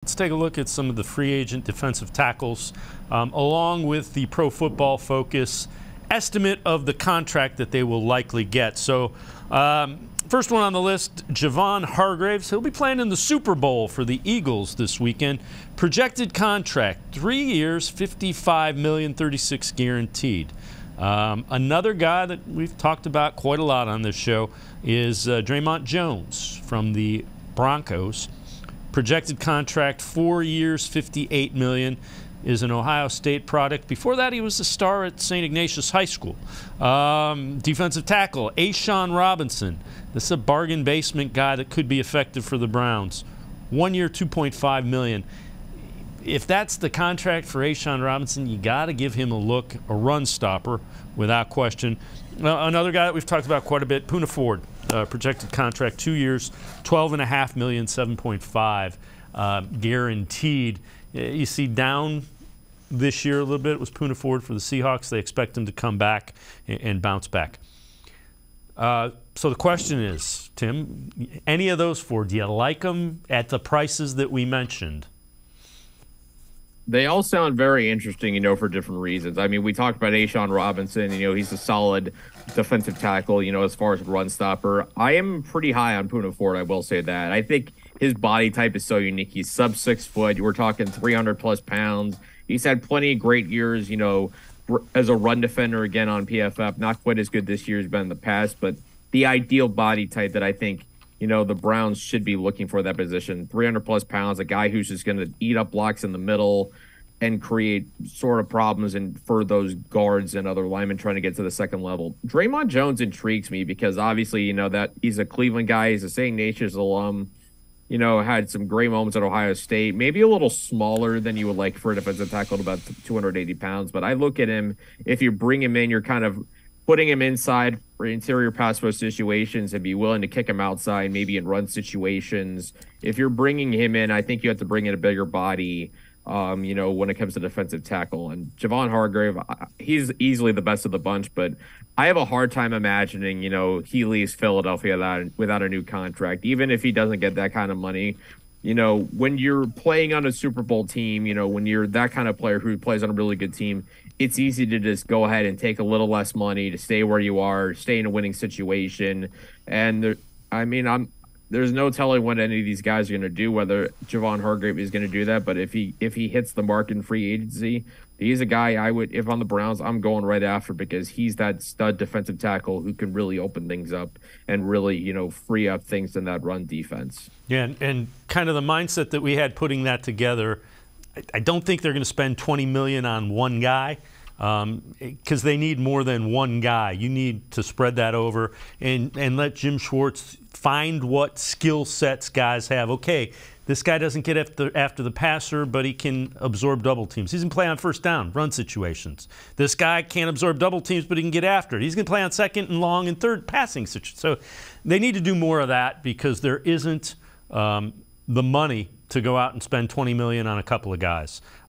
Let's take a look at some of the free agent defensive tackles, along with the Pro Football Focus estimate of the contract that they will likely get. So, first one on the list, Javon Hargraves. He'll be playing in the Super Bowl for the Eagles this weekend. Projected contract, 3 years, $55 million, 36 guaranteed. Another guy that we've talked about quite a lot on this show is Dre'Mont Jones from the Broncos. Projected contract, 4 years, $58 million, is an Ohio State product. Before that, he was a star at St. Ignatius High School. Defensive tackle, A'Shawn Robinson. This is a bargain basement guy that could be effective for the Browns. 1 year, $2.5 million. If that's the contract for A'Shawn Robinson, you got to give him a look, a run stopper, without question. Another guy that we've talked about quite a bit, Poona Ford. Projected contract, 2 years, $12.5 million, 7.5 guaranteed. You see down this year a little bit. It was Poona Ford for the Seahawks. They expect him to come back and bounce back. So the question is, Tim, any of those four, do you like them at the prices that we mentioned? They all sound very interesting, for different reasons. I mean, we talked about A'Shawn Robinson. He's a solid defensive tackle, as far as run stopper. I am pretty high on Poona Ford, I will say that. I think his body type is so unique. He's sub 6 foot. We're talking 300-plus pounds. He's had plenty of great years, as a run defender, again, on PFF. Not quite as good this year as been in the past, but the ideal body type that I think the Browns should be looking for that position. 300-plus pounds, a guy who's just going to eat up blocks in the middle and create sort of problems for those guards and other linemen trying to get to the second level. Dre'Mont Jones intrigues me because obviously, that he's a Cleveland guy. He's a St. Ignatius alum. Had some great moments at Ohio State. Maybe a little smaller than you would like for a defensive tackle at about 280 pounds. But I look at him, if you bring him in, you're kind of putting him inside for interior pass rush situations and be willing to kick him outside, maybe in run situations. If you're bringing him in, I think you have to bring in a bigger body, when it comes to defensive tackle. And Javon Hargrave, he's easily the best of the bunch, but I have a hard time imagining, he leaves Philadelphia without a new contract, even if he doesn't get that kind of money. When you're playing on a Super Bowl team, when you're that kind of player who plays on a really good team, it's easy to just go ahead and take a little less money to stay where you are, stay in a winning situation. And there's no telling what any of these guys are going to do, whether Javon Hargrave is going to do that. But if he hits the mark in free agency, he's a guy I would, if on the Browns, I'm going right after, because he's that stud defensive tackle who can really open things up and really, free up things in that run defense. Yeah, and kind of the mindset that we had putting that together, I don't think they're going to spend $20 million on one guy. Because they need more than one guy. You need to spread that over and let Jim Schwartz find what skill sets guys have. Okay, this guy doesn't get after the passer, but he can absorb double teams. He's going to play on first down, run situations. This guy can't absorb double teams, but he can get after it. He's going to play on second and long and third passing situations. So they need to do more of that because there isn't the money to go out and spend $20 million on a couple of guys.